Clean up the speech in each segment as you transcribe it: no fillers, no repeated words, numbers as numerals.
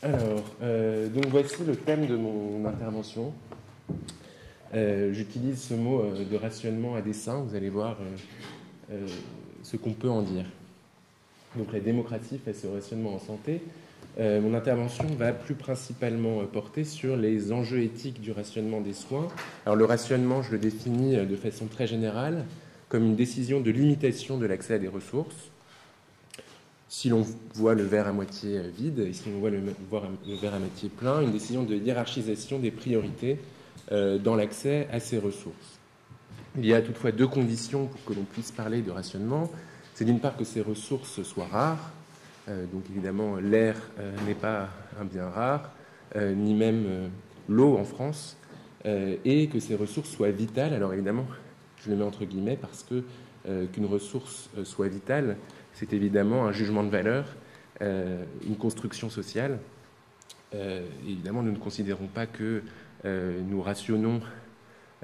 Donc voici le thème de mon intervention. J'utilise ce mot de rationnement à dessein, vous allez voir ce qu'on peut en dire. Donc la démocratie face au rationnement en santé. Mon intervention va plus principalement porter sur les enjeux éthiques du rationnement des soins. Alors le rationnement, je le définis de façon très générale comme une décision de limitation de l'accès à des ressources. Si l'on voit le verre à moitié vide et si l'on voit le verre à moitié plein, une décision de hiérarchisation des priorités dans l'accès à ces ressources. Il y a toutefois deux conditions pour que l'on puisse parler de rationnement. C'est d'une part que ces ressources soient rares, donc évidemment l'air n'est pas un bien rare, ni même l'eau en France, et que ces ressources soient vitales. Alors évidemment, je le mets entre guillemets parce que qu'une ressource soit vitale, c'est évidemment un jugement de valeur, une construction sociale. Évidemment, nous ne considérons pas que nous rationnons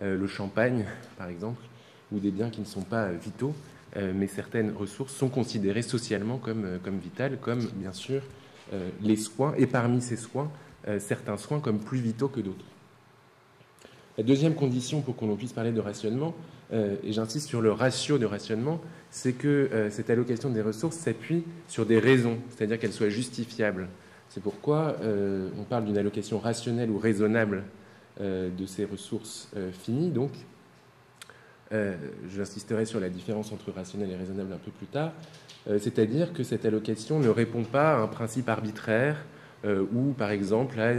le champagne, par exemple, ou des biens qui ne sont pas vitaux, mais certaines ressources sont considérées socialement comme vitales, comme bien sûr les soins, et parmi ces soins, certains soins comme plus vitaux que d'autres. La deuxième condition pour qu'on puisse parler de rationnement, et j'insiste sur le ratio de rationnement, c'est que cette allocation des ressources s'appuie sur des raisons, c'est-à-dire qu'elles soient justifiables. C'est pourquoi on parle d'une allocation rationnelle ou raisonnable de ces ressources finies. Donc, j'insisterai sur la différence entre rationnel et raisonnable un peu plus tard, c'est-à-dire que cette allocation ne répond pas à un principe arbitraire ou, par exemple, à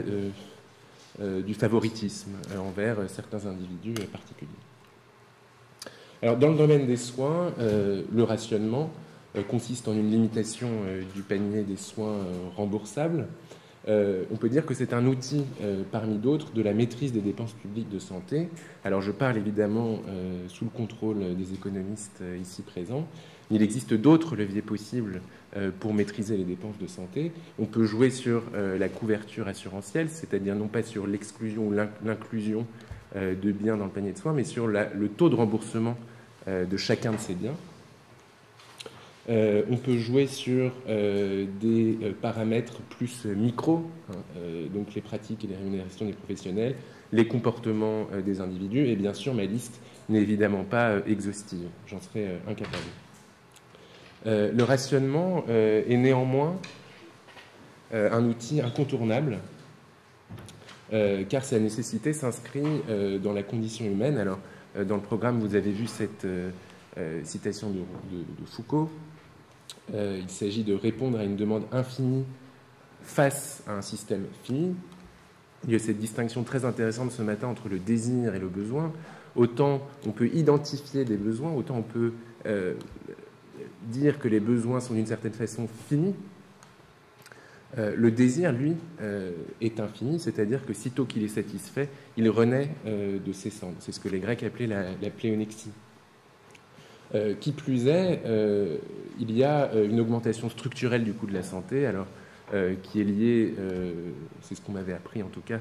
du favoritisme envers certains individus particuliers. Alors, dans le domaine des soins, le rationnement consiste en une limitation du panier des soins remboursables. On peut dire que c'est un outil parmi d'autres de la maîtrise des dépenses publiques de santé. Alors je parle évidemment sous le contrôle des économistes ici présents. Il existe d'autres leviers possibles pour maîtriser les dépenses de santé. On peut jouer sur la couverture assurantielle, c'est-à-dire non pas sur l'exclusion ou l'inclusion de biens dans le panier de soins, mais sur le taux de remboursement de chacun de ces biens. On peut jouer sur des paramètres plus micro, donc les pratiques et les rémunérations des professionnels, les comportements des individus, et bien sûr, ma liste n'est évidemment pas exhaustive, j'en serais incapable. Le rationnement est néanmoins un outil incontournable, car sa nécessité s'inscrit dans la condition humaine. Alors, dans le programme, vous avez vu cette citation de Foucault. Il s'agit de répondre à une demande infinie face à un système fini. Il y a cette distinction très intéressante ce matin entre le désir et le besoin. Autant on peut identifier des besoins, autant on peut dire que les besoins sont d'une certaine façon finis. Le désir, lui, est infini, c'est-à-dire que sitôt qu'il est satisfait, il renaît de ses cendres. C'est ce que les Grecs appelaient la pléonexie. Qui plus est, il y a une augmentation structurelle du coût de la santé, alors, qui est liée, c'est ce qu'on m'avait appris en tout cas,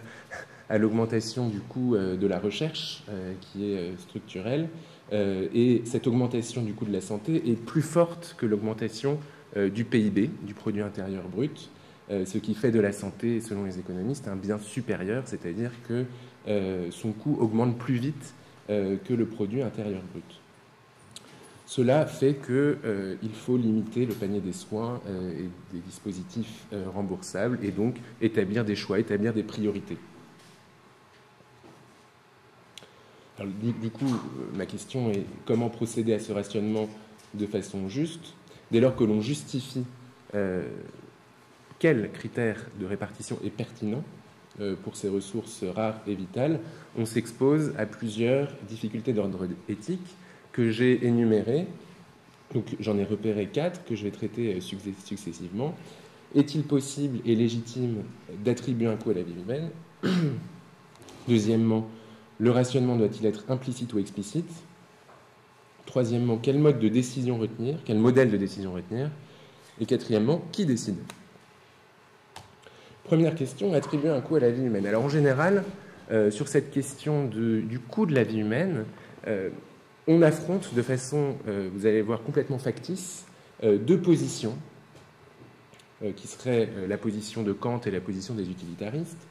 à l'augmentation du coût de la recherche, qui est structurelle. Et cette augmentation du coût de la santé est plus forte que l'augmentation du PIB, du produit intérieur brut, ce qui fait de la santé, selon les économistes, un bien supérieur, c'est-à-dire que son coût augmente plus vite que le produit intérieur brut. Cela fait qu'il faut limiter le panier des soins et des dispositifs remboursables et donc établir des choix, établir des priorités. Alors, du coup, ma question est comment procéder à ce rationnement de façon juste, dès lors que l'on justifie quel critère de répartition est pertinent pour ces ressources rares et vitales. On s'expose à plusieurs difficultés d'ordre éthique que j'ai énumérées. Donc, j'en ai repéré 4 que je vais traiter successivement. Est-il possible et légitime d'attribuer un coût à la vie humaine? Deuxièmement, le rationnement doit-il être implicite ou explicite? Troisièmement, quel mode de décision retenir? Quel modèle de décision retenir? Et quatrièmement, qui décide? Première question, attribuer un coût à la vie humaine. Alors en général, sur cette question du coût de la vie humaine, on affronte de façon, vous allez voir, complètement factice, deux positions. qui serait la position de Kant et la position des utilitaristes.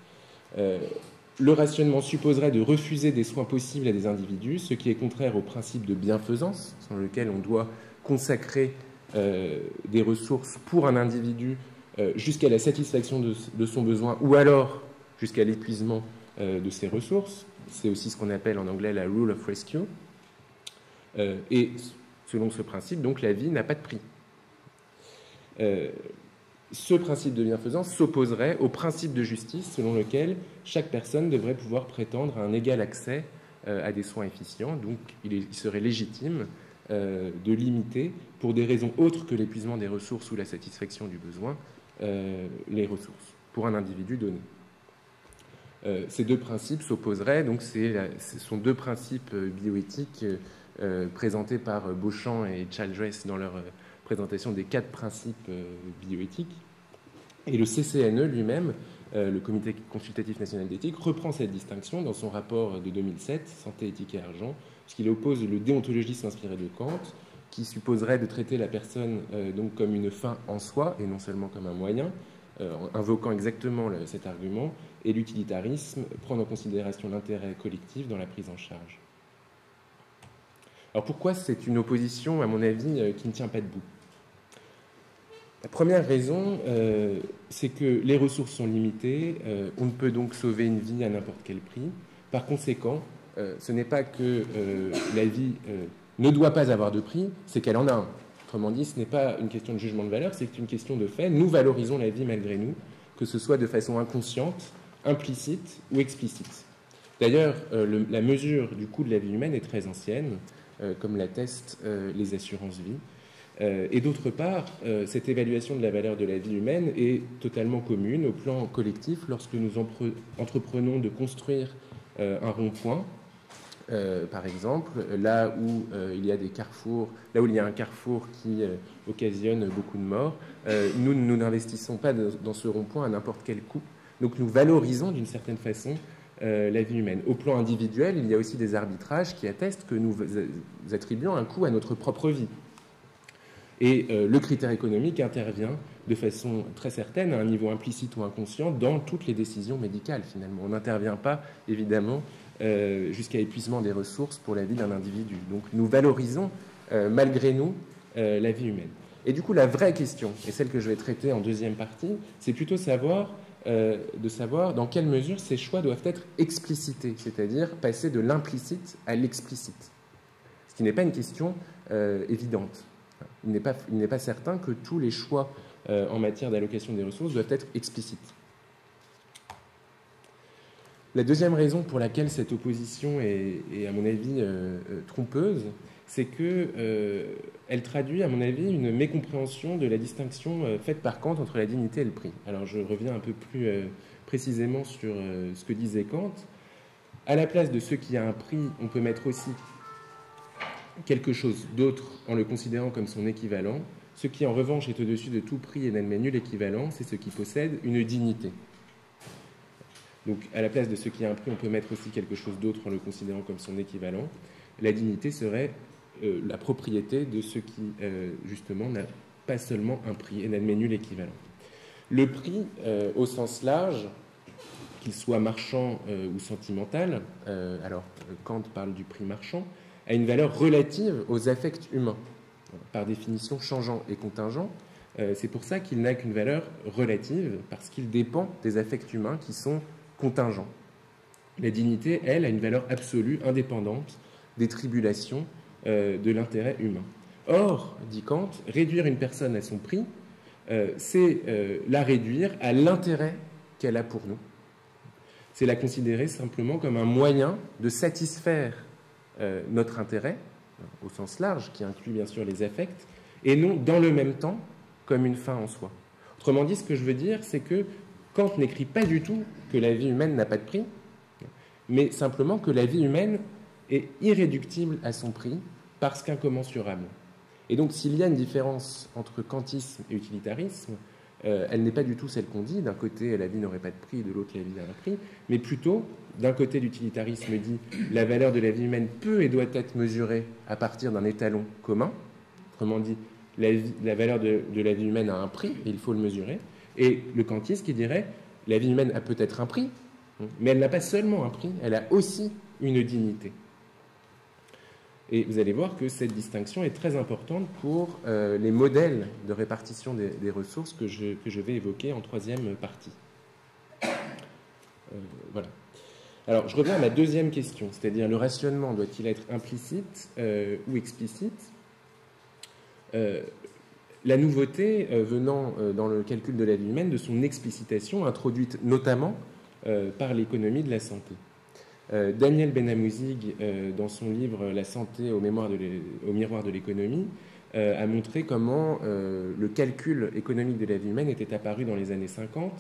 Le rationnement supposerait de refuser des soins possibles à des individus, ce qui est contraire au principe de bienfaisance, selon lequel on doit consacrer des ressources pour un individu jusqu'à la satisfaction de son besoin, ou alors jusqu'à l'épuisement de ses ressources. C'est aussi ce qu'on appelle en anglais la rule of rescue. Et selon ce principe, donc, la vie n'a pas de prix. Ce principe de bienfaisance s'opposerait au principe de justice selon lequel chaque personne devrait pouvoir prétendre à un égal accès à des soins efficients. Donc il serait légitime de limiter, pour des raisons autres que l'épuisement des ressources ou la satisfaction du besoin, les ressources pour un individu donné. Ces deux principes s'opposeraient, donc ce sont deux principes bioéthiques présentés par Beauchamp et Childress dans leur présentation des 4 principes bioéthiques. Et le CCNE lui-même, le Comité consultatif national d'éthique, reprend cette distinction dans son rapport de 2007, Santé, éthique et argent, puisqu'il oppose le déontologisme inspiré de Kant, qui supposerait de traiter la personne donc comme une fin en soi et non seulement comme un moyen, invoquant exactement cet argument, et l'utilitarisme, prendre en considération l'intérêt collectif dans la prise en charge. Alors pourquoi c'est une opposition, à mon avis, qui ne tient pas debout ? La première raison, c'est que les ressources sont limitées, on ne peut donc sauver une vie à n'importe quel prix. Par conséquent, ce n'est pas que la vie ne doit pas avoir de prix, c'est qu'elle en a un. Autrement dit, ce n'est pas une question de jugement de valeur, c'est une question de fait. Nous valorisons la vie malgré nous, que ce soit de façon inconsciente, implicite ou explicite. D'ailleurs, la mesure du coût de la vie humaine est très ancienne, comme l'attestent les assurances-vie. Et d'autre part, cette évaluation de la valeur de la vie humaine est totalement commune au plan collectif lorsque nous entreprenons de construire un rond-point. Par exemple, là où il y a des carrefours, là où il y a un carrefour qui occasionne beaucoup de morts, nous n'investissons pas dans ce rond-point à n'importe quel coût. Donc nous valorisons d'une certaine façon la vie humaine. Au plan individuel, il y a aussi des arbitrages qui attestent que nous attribuons un coût à notre propre vie. Et le critère économique intervient de façon très certaine, à un niveau implicite ou inconscient, dans toutes les décisions médicales, finalement. On n'intervient pas, évidemment, jusqu'à épuisement des ressources pour la vie d'un individu. Donc nous valorisons, malgré nous, la vie humaine. Et du coup, la vraie question, et celle que je vais traiter en deuxième partie, c'est plutôt de savoir dans quelle mesure ces choix doivent être explicités, c'est-à-dire passer de l'implicite à l'explicite. Ce qui n'est pas une question évidente. Il n'est pas certain que tous les choix en matière d'allocation des ressources doivent être explicites. La deuxième raison pour laquelle cette opposition est à mon avis, trompeuse, c'est qu'elle traduit, à mon avis, une mécompréhension de la distinction faite par Kant entre la dignité et le prix. Alors, je reviens un peu plus précisément sur ce que disait Kant. À la place de ce qui a un prix, on peut mettre aussi quelque chose d'autre en le considérant comme son équivalent. Ce qui, en revanche, est au-dessus de tout prix et n'admet nul équivalent, c'est ce qui possède une dignité. Donc, à la place de ce qui a un prix, on peut mettre aussi quelque chose d'autre en le considérant comme son équivalent. La dignité serait la propriété de ce qui, justement, n'a pas seulement un prix et n'admet nul équivalent. Le prix, au sens large, qu'il soit marchand ou sentimental, alors Kant parle du prix marchand, a une valeur relative aux affects humains, par définition changeant et contingent. C'est pour ça qu'il n'a qu'une valeur relative, parce qu'il dépend des affects humains qui sont contingents. La dignité, elle, a une valeur absolue, indépendante des tribulations de l'intérêt humain. Or, dit Kant, réduire une personne à son prix, c'est la réduire à l'intérêt qu'elle a pour nous. C'est la considérer simplement comme un moyen de satisfaire notre intérêt, au sens large, qui inclut bien sûr les affects, et non dans le même temps comme une fin en soi. Autrement dit, ce que je veux dire, c'est que Kant n'écrit pas du tout que la vie humaine n'a pas de prix, mais simplement que la vie humaine est irréductible à son prix parce qu'incommensurable. Et donc, s'il y a une différence entre kantisme et utilitarisme, elle n'est pas du tout celle qu'on dit. D'un côté, la vie n'aurait pas de prix, de l'autre, la vie a un prix. Mais plutôt, d'un côté, l'utilitarisme dit la valeur de la vie humaine peut et doit être mesurée à partir d'un étalon commun. Autrement dit, la valeur de la vie humaine a un prix, et il faut le mesurer, et le kantiste qui dirait la vie humaine a peut-être un prix, mais elle n'a pas seulement un prix, elle a aussi une dignité. Et vous allez voir que cette distinction est très importante pour les modèles de répartition des ressources que je vais évoquer en troisième partie. Voilà. Alors, je reviens à ma deuxième question, c'est-à-dire le rationnement doit-il être implicite ou explicite? La nouveauté venant dans le calcul de la vie humaine de son explicitation, introduite notamment par l'économie de la santé. Daniel Benhamouzig, dans son livre « La santé au miroir de l'économie », a montré comment le calcul économique de la vie humaine était apparu dans les années 50.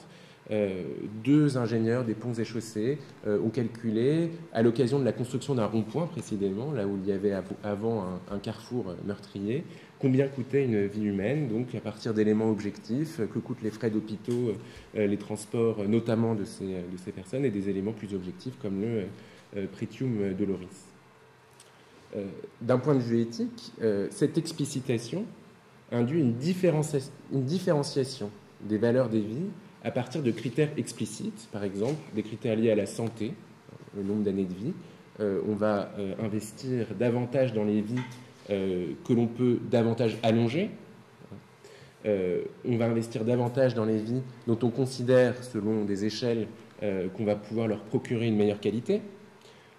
Deux ingénieurs des ponts et chaussées ont calculé, à l'occasion de la construction d'un rond-point précisément, là où il y avait avant un carrefour meurtrier, combien coûtait une vie humaine, donc à partir d'éléments objectifs, que coûtent les frais d'hôpitaux, les transports notamment de ces personnes, et des éléments plus objectifs comme le Pretium Doloris. D'un point de vue éthique, cette explicitation induit une différenciation des valeurs des vies à partir de critères explicites, par exemple des critères liés à la santé, le nombre d'années de vie. On va investir davantage dans les vies que l'on peut davantage allonger. On va investir davantage dans les vies dont on considère, selon des échelles, qu'on va pouvoir leur procurer une meilleure qualité.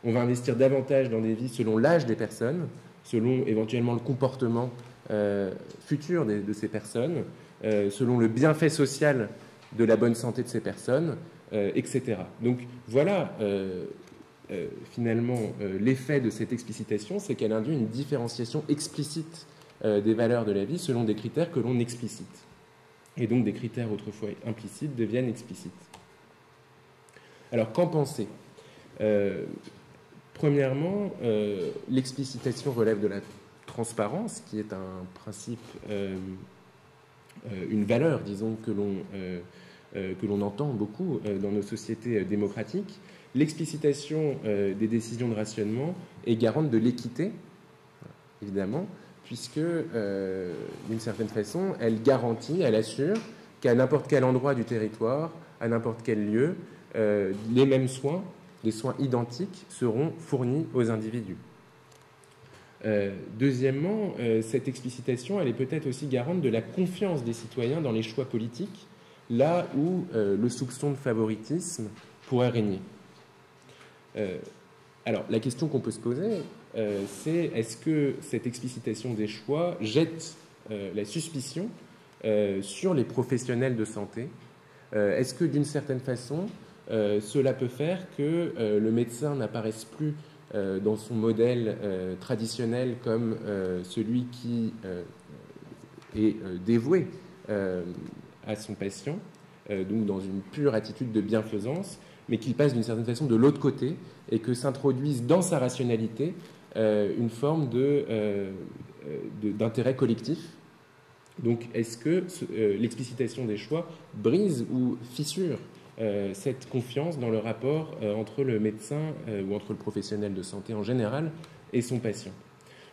On va investir davantage dans des vies selon l'âge des personnes, selon éventuellement le comportement futur de ces personnes, selon le bienfait social de la bonne santé de ces personnes, etc. Donc voilà, finalement, l'effet de cette explicitation, c'est qu'elle induit une différenciation explicite des valeurs de la vie selon des critères que l'on explicite. Et donc des critères autrefois implicites deviennent explicites. Alors, qu'en penser? Premièrement, l'explicitation relève de la transparence, qui est un principe, une valeur, disons, que l'on entend beaucoup dans nos sociétés démocratiques. L'explicitation des décisions de rationnement est garante de l'équité, évidemment, puisque, d'une certaine façon, elle garantit, elle assure qu'à n'importe quel endroit du territoire, à n'importe quel lieu, les mêmes soins, des soins identiques, seront fournis aux individus. Deuxièmement, cette explicitation, elle est peut-être aussi garante de la confiance des citoyens dans les choix politiques, là où le soupçon de favoritisme pourrait régner. Alors, la question qu'on peut se poser, c'est est-ce que cette explicitation des choix jette la suspicion sur les professionnels de santé? Est-ce que, d'une certaine façon, cela peut faire que le médecin n'apparaisse plus dans son modèle traditionnel comme celui qui est dévoué à son patient, donc dans une pure attitude de bienfaisance, mais qu'il passe d'une certaine façon de l'autre côté et que s'introduise dans sa rationalité une forme d'intérêt collectif. Donc, est-ce que l'explicitation des choix brise ou fissure cette confiance dans le rapport entre le médecin ou entre le professionnel de santé en général et son patient?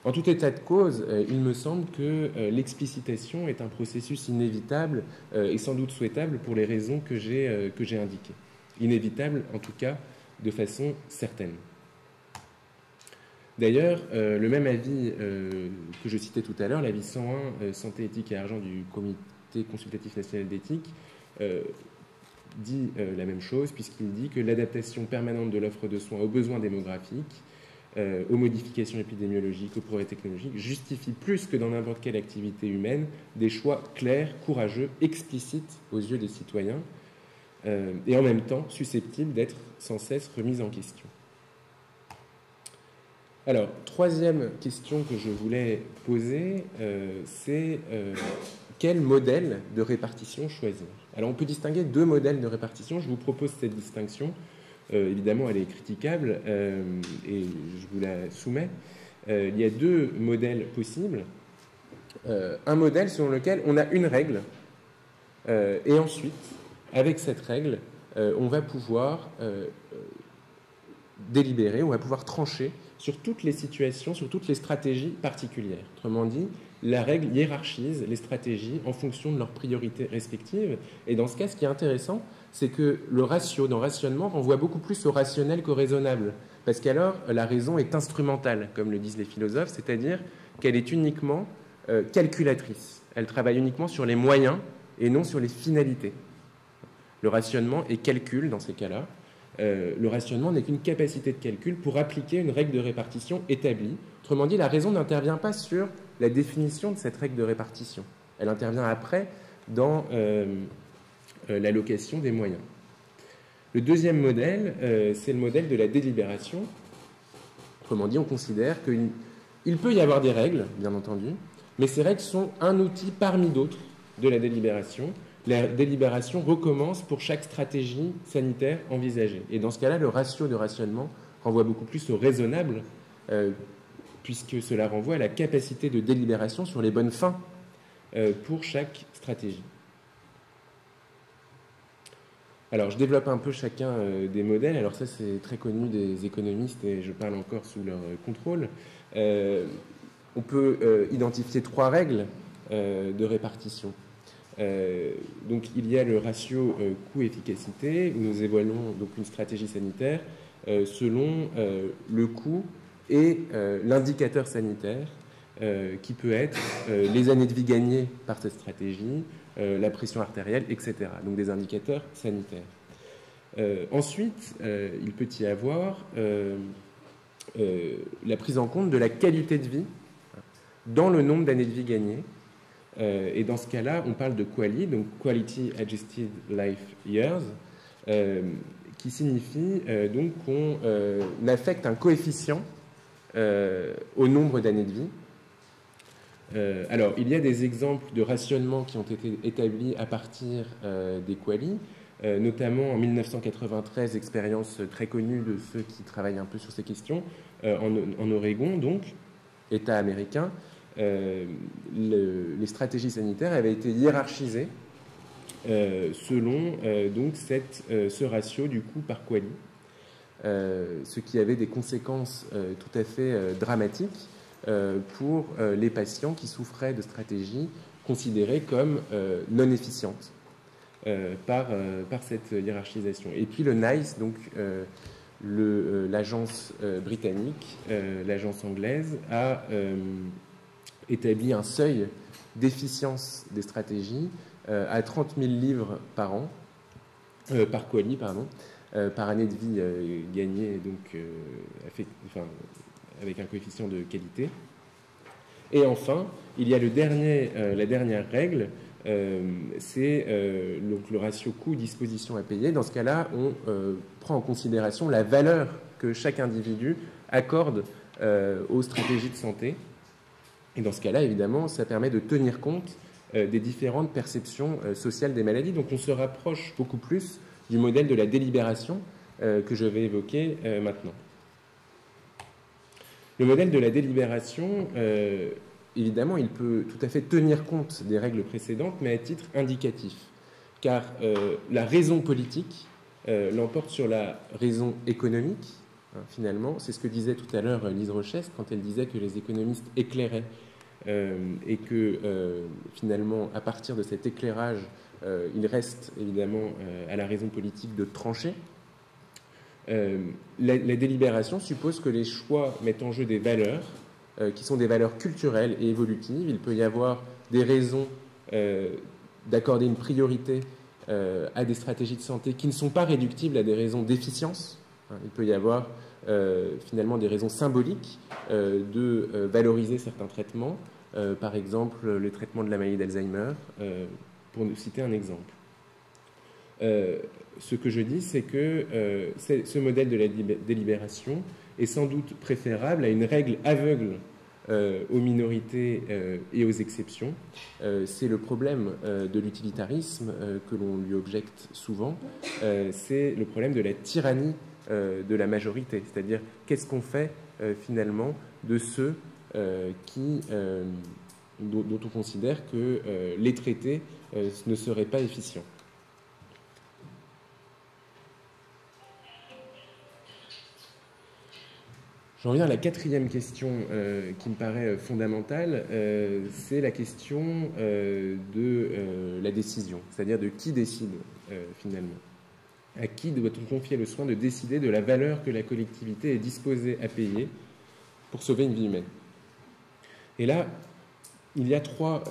En tout état de cause, il me semble que l'explicitation est un processus inévitable et sans doute souhaitable pour les raisons que j'ai indiquées. Inévitable, en tout cas, de façon certaine. D'ailleurs, le même avis que je citais tout à l'heure, l'avis 101, Santé, éthique et argent du Comité consultatif national d'éthique, dit la même chose, puisqu'il dit que l'adaptation permanente de l'offre de soins aux besoins démographiques, aux modifications épidémiologiques, aux progrès technologiques, justifie plus que dans n'importe quelle activité humaine des choix clairs, courageux, explicites aux yeux des citoyens, et en même temps susceptibles d'être sans cesse remis en question. Alors, troisième question que je voulais poser, c'est quel modèle de répartition choisir? Alors, on peut distinguer deux modèles de répartition. Je vous propose cette distinction. Évidemment, elle est critiquable et je vous la soumets. Il y a deux modèles possibles. Un modèle selon lequel on a une règle et ensuite, avec cette règle, on va pouvoir délibérer, on va pouvoir trancher sur toutes les situations, sur toutes les stratégies particulières. Autrement dit, la règle hiérarchise les stratégies en fonction de leurs priorités respectives. Et dans ce cas, ce qui est intéressant, c'est que le ratio dans rationnement renvoie beaucoup plus au rationnel qu'au raisonnable. Parce qu'alors, la raison est instrumentale, comme le disent les philosophes, c'est-à-dire qu'elle est uniquement calculatrice. Elle travaille uniquement sur les moyens et non sur les finalités. Le rationnement est calcul dans ces cas-là. Le rationnement n'est qu'une capacité de calcul pour appliquer une règle de répartition établie. Autrement dit, la raison n'intervient pas sur la définition de cette règle de répartition. Elle intervient après dans l'allocation des moyens. Le deuxième modèle, c'est le modèle de la délibération. Autrement dit, on considère qu'il peut y avoir des règles, bien entendu, mais ces règles sont un outil parmi d'autres de la délibération. La délibération recommence pour chaque stratégie sanitaire envisagée. Et dans ce cas-là, le ratio de rationnement renvoie beaucoup plus au raisonnable, puisque cela renvoie à la capacité de délibération sur les bonnes fins pour chaque stratégie. Alors, je développe un peu chacun des modèles. Alors ça, c'est très connu des économistes et je parle encore sous leur contrôle. On peut identifier 3 règles de répartition. Donc, il y a le ratio coût-efficacité, où nous évaluons donc une stratégie sanitaire selon le coût et l'indicateur sanitaire, qui peut être les années de vie gagnées par cette stratégie, la pression artérielle, etc. Donc des indicateurs sanitaires. Ensuite, il peut y avoir la prise en compte de la qualité de vie dans le nombre d'années de vie gagnées. Et dans ce cas-là, on parle de QALY, donc Quality Adjusted Life Years, qui signifie donc qu'on affecte un coefficient au nombre d'années de vie. Alors, il y a des exemples de rationnement qui ont été établis à partir des QALY, notamment en 1993, expérience très connue de ceux qui travaillent un peu sur ces questions, en Oregon, donc, État américain. Les stratégies sanitaires avaient été hiérarchisées selon donc ce ratio du coût par QALY, ce qui avait des conséquences tout à fait dramatiques pour les patients qui souffraient de stratégies considérées comme non efficientes par cette hiérarchisation. Et puis le NICE, donc l'agence britannique, l'agence anglaise, a établi un seuil d'efficience des stratégies à 30 000 livres par an, par QALY, pardon, par année de vie gagnée, donc avec un coefficient de qualité. Et enfin, il y a la dernière règle, c'est donc le ratio coût-disposition à payer. Dans ce cas-là, on prend en considération la valeur que chaque individu accorde aux stratégies de santé. Et dans ce cas-là, évidemment, ça permet de tenir compte des différentes perceptions sociales des maladies. Donc on se rapproche beaucoup plus du modèle de la délibération que je vais évoquer maintenant. Le modèle de la délibération, évidemment, il peut tout à fait tenir compte des règles précédentes, mais à titre indicatif. Car la raison politique l'emporte sur la raison économique, finalement. C'est ce que disait tout à l'heure Lise Rochès quand elle disait que les économistes éclairaient et que, finalement, à partir de cet éclairage, il reste évidemment à la raison politique de trancher. La délibération suppose que les choix mettent en jeu des valeurs qui sont des valeurs culturelles et évolutives. Il peut y avoir des raisons d'accorder une priorité à des stratégies de santé qui ne sont pas réductibles à des raisons d'efficience. Il peut y avoir finalement des raisons symboliques de valoriser certains traitements, par exemple le traitement de la maladie d'Alzheimer, pour nous citer un exemple. Ce que je dis, c'est que ce modèle de la délibération est sans doute préférable à une règle aveugle aux minorités et aux exceptions. C'est le problème de l'utilitarisme que l'on lui objecte souvent. C'est le problème de la tyrannie de la majorité. C'est-à-dire, qu'est-ce qu'on fait finalement de ceux dont on considère que les traités ne seraient pas efficients. J'en viens à la quatrième question qui me paraît fondamentale, c'est la question de la décision, c'est-à-dire de qui décide finalement. À qui doit-on confier le soin de décider de la valeur que la collectivité est disposée à payer pour sauver une vie humaine? Et là, il y a trois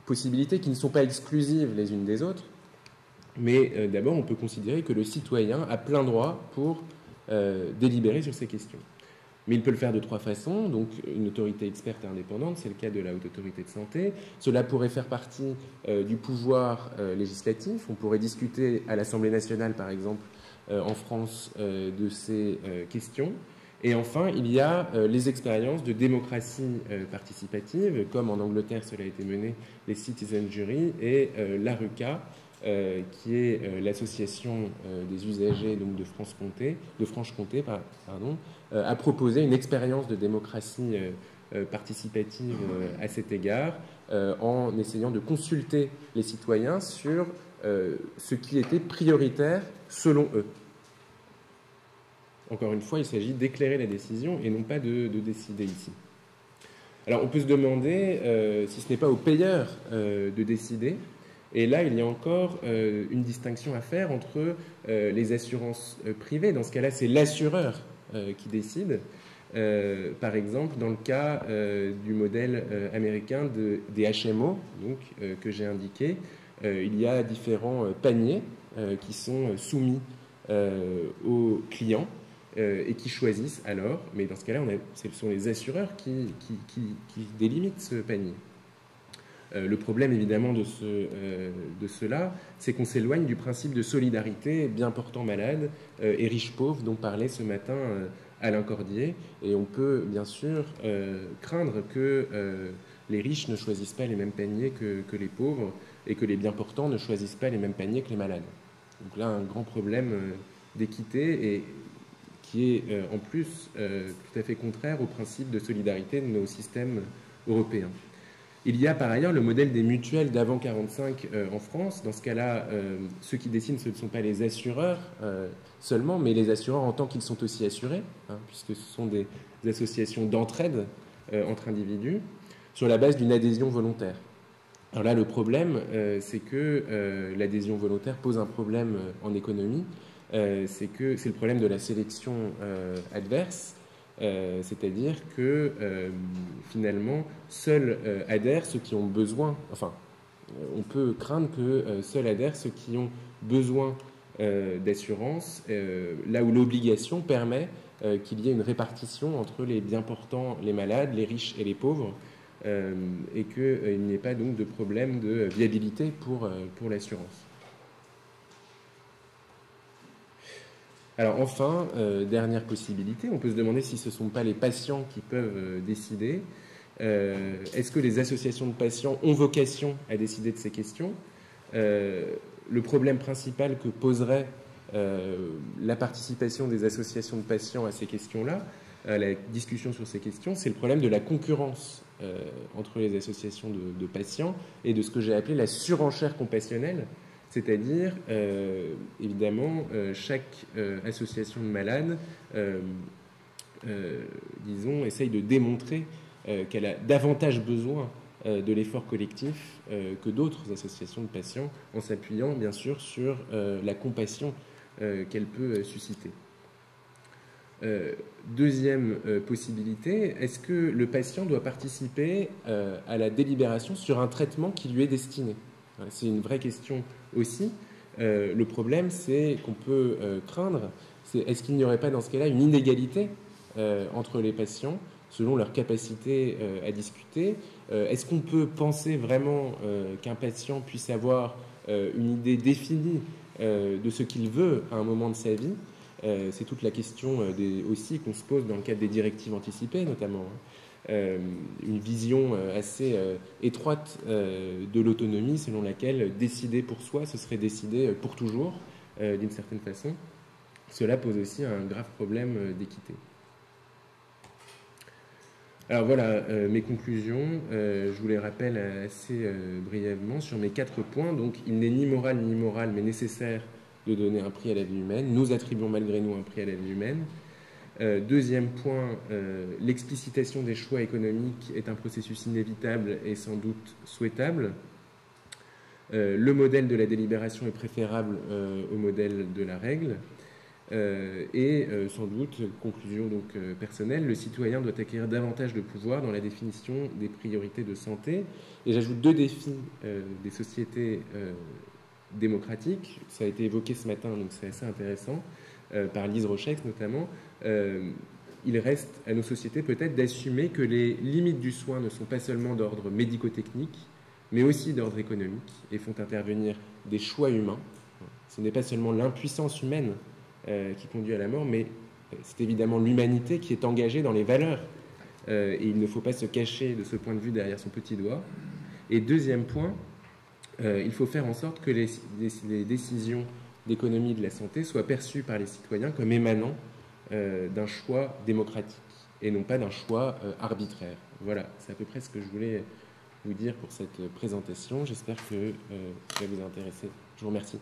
possibilités qui ne sont pas exclusives les unes des autres, mais d'abord, on peut considérer que le citoyen a plein droit pour délibérer sur ces questions. Mais il peut le faire de trois façons. Donc, une autorité experte et indépendante, c'est le cas de la Haute Autorité de Santé. Cela pourrait faire partie du pouvoir législatif. On pourrait discuter à l'Assemblée nationale, par exemple, en France, de ces questions. Et enfin, il y a les expériences de démocratie participative, comme en Angleterre, cela a été mené, les Citizen Jury et l'ARUCA, qui est l'association des usagers donc, de Franche-Comté, a proposé une expérience de démocratie participative à cet égard, en essayant de consulter les citoyens sur ce qui était prioritaire selon eux. Encore une fois, il s'agit d'éclairer la décision et non pas de décider ici. Alors on peut se demander si ce n'est pas aux payeurs de décider. Et là, il y a encore une distinction à faire entre les assurances privées. Dans ce cas-là, c'est l'assureur qui décide. Par exemple, dans le cas du modèle américain des HMO, donc, que j'ai indiqué, il y a différents paniers qui sont soumis aux clients et qui choisissent alors. Mais dans ce cas-là, ce sont les assureurs qui délimitent ce panier. Le problème, évidemment, de cela, c'est qu'on s'éloigne du principe de solidarité bien portant malade et riche-pauvre dont parlait ce matin Alain Cordier. Et on peut, bien sûr, craindre que les riches ne choisissent pas les mêmes paniers que les pauvres et que les bien portants ne choisissent pas les mêmes paniers que les malades. Donc là, un grand problème d'équité et qui est en plus tout à fait contraire au principe de solidarité de nos systèmes européens. Il y a par ailleurs le modèle des mutuelles d'avant 1945 en France. Dans ce cas-là, ceux qui décident, ce ne sont pas les assureurs seulement, mais les assureurs en tant qu'ils sont aussi assurés, puisque ce sont des associations d'entraide entre individus, sur la base d'une adhésion volontaire. Alors là, le problème, c'est que l'adhésion volontaire pose un problème en économie, c'est le problème de la sélection adverse. C'est-à-dire que finalement, seuls adhèrent ceux qui ont besoin, enfin, on peut craindre que seuls adhèrent ceux qui ont besoin d'assurance, là où l'obligation permet qu'il y ait une répartition entre les bien portants, les malades, les riches et les pauvres, et qu'il n'y ait pas donc de problème de viabilité pour l'assurance. Alors enfin, dernière possibilité, on peut se demander si ce ne sont pas les patients qui peuvent décider. Est-ce que les associations de patients ont vocation à décider de ces questions? Le problème principal que poserait la participation des associations de patients à ces questions-là, à la discussion sur ces questions, c'est le problème de la concurrence entre les associations de patients et de ce que j'ai appelé la surenchère compassionnelle. C'est-à-dire, évidemment, chaque association de malades, disons, essaye de démontrer qu'elle a davantage besoin de l'effort collectif que d'autres associations de patients, en s'appuyant, bien sûr, sur la compassion qu'elle peut susciter. Deuxième possibilité, est-ce que le patient doit participer à la délibération sur un traitement qui lui est destiné? C'est une vraie question aussi. Le problème, c'est qu'on peut craindre, est-ce qu'il n'y aurait pas dans ce cas-là une inégalité entre les patients selon leur capacité à discuter? Est-ce qu'on peut penser vraiment qu'un patient puisse avoir une idée définie de ce qu'il veut à un moment de sa vie? C'est toute la question aussi qu'on se pose dans le cadre des directives anticipées, notamment. Une vision assez étroite de l'autonomie selon laquelle décider pour soi, ce serait décider pour toujours, d'une certaine façon. Cela pose aussi un grave problème d'équité. Alors voilà mes conclusions. Je vous les rappelle assez brièvement sur mes 4 points. Donc il n'est ni moral ni immoral, mais nécessaire de donner un prix à la vie humaine. Nous attribuons malgré nous un prix à la vie humaine. Deuxième point, l'explicitation des choix économiques est un processus inévitable et sans doute souhaitable. Le modèle de la délibération est préférable au modèle de la règle. Sans doute, conclusion donc personnelle, le citoyen doit acquérir davantage de pouvoir dans la définition des priorités de santé. Et j'ajoute deux défis des sociétés démocratiques. Ça a été évoqué ce matin, donc c'est assez intéressant, par Lise Rochex notamment. Il reste à nos sociétés peut-être d'assumer que les limites du soin ne sont pas seulement d'ordre médico-technique, mais aussi d'ordre économique, et font intervenir des choix humains. Ce n'est pas seulement l'impuissance humaine qui conduit à la mort, mais c'est évidemment l'humanité qui est engagée dans les valeurs. Et il ne faut pas se cacher de ce point de vue derrière son petit doigt. Et deuxième point, il faut faire en sorte que les décisions d'économie de la santé soient perçues par les citoyens comme émanant d'un choix démocratique et non pas d'un choix arbitraire. Voilà, c'est à peu près ce que je voulais vous dire pour cette présentation. J'espère que ça va vous intéresser. Je vous remercie.